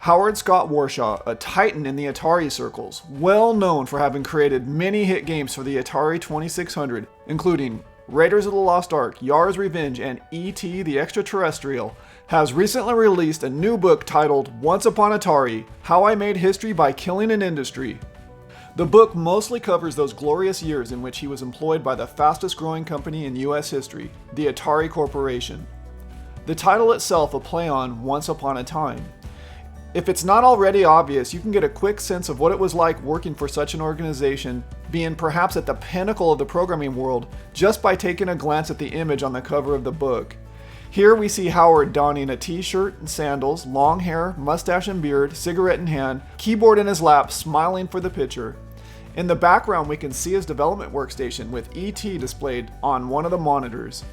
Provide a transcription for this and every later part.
Howard Scott Warshaw, a titan in the Atari circles, well known for having created many hit games for the Atari 2600, including Raiders of the Lost Ark, Yar's Revenge, and E.T. the Extraterrestrial, has recently released a new book titled Once Upon Atari: How I Made History by Killing an Industry. The book mostly covers those glorious years in which he was employed by the fastest growing company in US history, the Atari Corporation. The title itself a play on Once Upon a Time. If it's not already obvious, you can get a quick sense of what it was like working for such an organization, being perhaps at the pinnacle of the programming world, just by taking a glance at the image on the cover of the book. Here we see Howard donning a t-shirt and sandals, long hair, mustache and beard, cigarette in hand, keyboard in his lap, smiling for the picture. In the background we can see his development workstation with E.T. displayed on one of the monitors.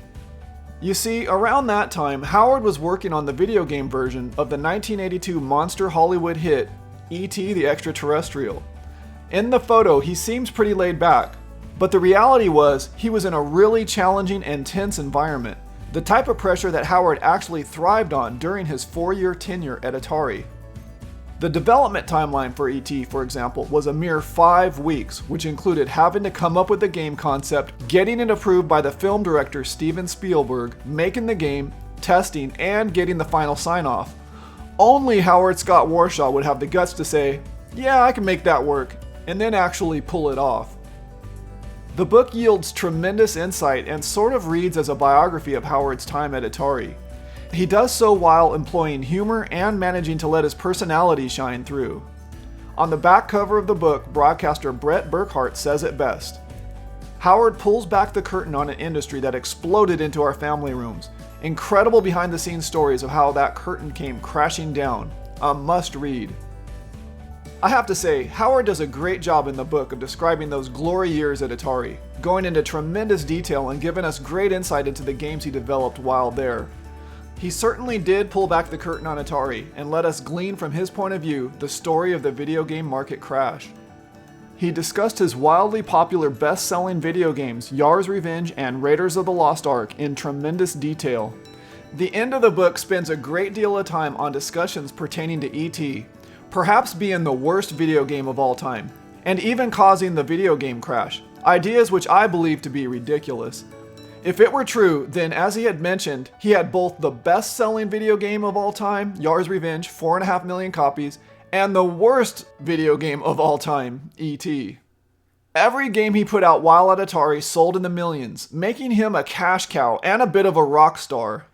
You see, around that time, Howard was working on the video game version of the 1982 monster Hollywood hit, E.T. the Extraterrestrial. In the photo, he seems pretty laid back, but the reality was he was in a really challenging and tense environment, the type of pressure that Howard actually thrived on during his 4-year tenure at Atari. The development timeline for E.T., for example, was a mere 5 weeks, which included having to come up with a game concept, getting it approved by the film director Steven Spielberg, making the game, testing, and getting the final sign-off. Only Howard Scott Warshaw would have the guts to say, "Yeah, I can make that work," and then actually pull it off. The book yields tremendous insight and sort of reads as a biography of Howard's time at Atari. He does so while employing humor and managing to let his personality shine through. On the back cover of the book, broadcaster Brett Burkhart says it best. Howard pulls back the curtain on an industry that exploded into our family rooms. Incredible behind-the-scenes stories of how that curtain came crashing down. A must-read. I have to say, Howard does a great job in the book of describing those glory years at Atari, going into tremendous detail and giving us great insight into the games he developed while there. He certainly did pull back the curtain on Atari and let us glean from his point of view the story of the video game market crash. He discussed his wildly popular best-selling video games Yar's Revenge and Raiders of the Lost Ark in tremendous detail. The end of the book spends a great deal of time on discussions pertaining to E.T., perhaps being the worst video game of all time, and even causing the video game crash, ideas which I believe to be ridiculous. If it were true, then as he had mentioned, he had both the best-selling video game of all time, Yar's Revenge, 4.5 million copies, and the worst video game of all time, E.T. Every game he put out while at Atari sold in the millions, making him a cash cow and a bit of a rock star.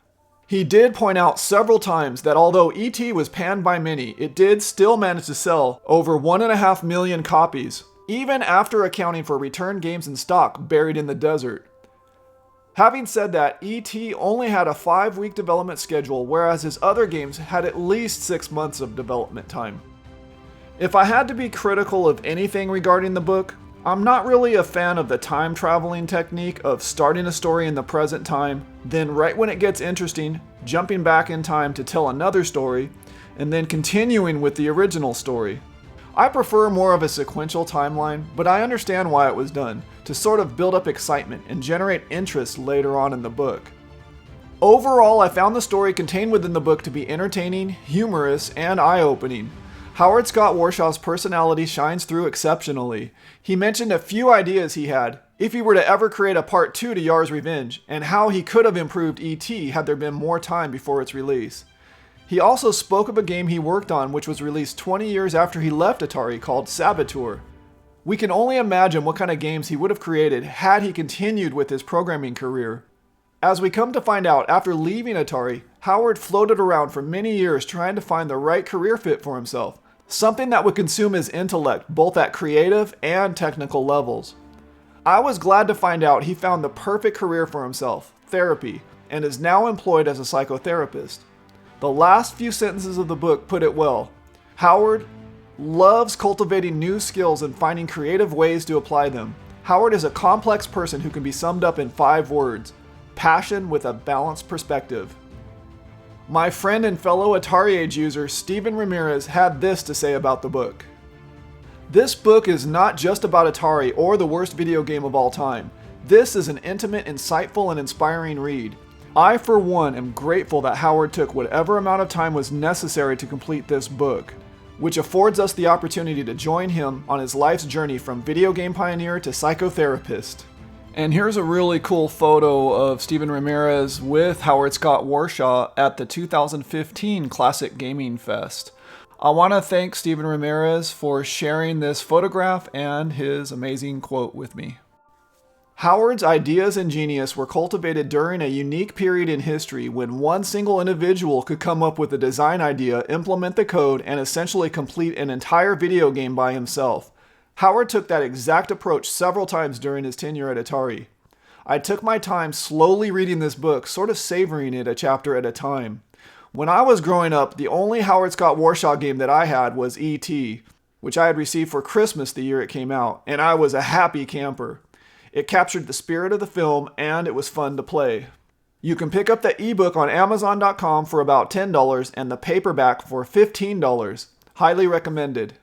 He did point out several times that although E.T. was panned by many, it did still manage to sell over 1.5 million copies, even after accounting for returned games in stock buried in the desert. Having said that, E.T. only had a 5-week development schedule, whereas his other games had at least 6 months of development time. If I had to be critical of anything regarding the book, I'm not really a fan of the time traveling technique of starting a story in the present time, then right when it gets interesting, jumping back in time to tell another story, and then continuing with the original story. I prefer more of a sequential timeline, but I understand why it was done, to sort of build up excitement and generate interest later on in the book. Overall, I found the story contained within the book to be entertaining, humorous, and eye-opening. Howard Scott Warshaw's personality shines through exceptionally. He mentioned a few ideas he had, if he were to ever create a part 2 to Yar's Revenge, and how he could have improved E.T. had there been more time before its release. He also spoke of a game he worked on which was released 20 years after he left Atari called Saboteur. We can only imagine what kind of games he would have created had he continued with his programming career. As we come to find out, after leaving Atari, Howard floated around for many years trying to find the right career fit for himself, something that would consume his intellect both at creative and technical levels. I was glad to find out he found the perfect career for himself, therapy, and is now employed as a psychotherapist. The last few sentences of the book put it well. Howard loves cultivating new skills and finding creative ways to apply them. Howard is a complex person who can be summed up in 5 words: passion with a balanced perspective. My friend and fellow Atari Age user Steven Ramirez had this to say about the book. This book is not just about Atari or the worst video game of all time. This is an intimate, insightful, and inspiring read. I, for one, am grateful that Howard took whatever amount of time was necessary to complete this book, which affords us the opportunity to join him on his life's journey from video game pioneer to psychotherapist. And here's a really cool photo of Steven Ramirez with Howard Scott Warshaw at the 2015 Classic Gaming Fest. I want to thank Steven Ramirez for sharing this photograph and his amazing quote with me. Howard's ideas and genius were cultivated during a unique period in history when one single individual could come up with a design idea, implement the code, and essentially complete an entire video game by himself. Howard took that exact approach several times during his tenure at Atari. I took my time slowly reading this book, sort of savoring it a chapter at a time. When I was growing up, the only Howard Scott Warshaw game that I had was E.T., which I had received for Christmas the year it came out, and I was a happy camper. It captured the spirit of the film, and it was fun to play. You can pick up the ebook on Amazon.com for about $10 and the paperback for $15. Highly recommended.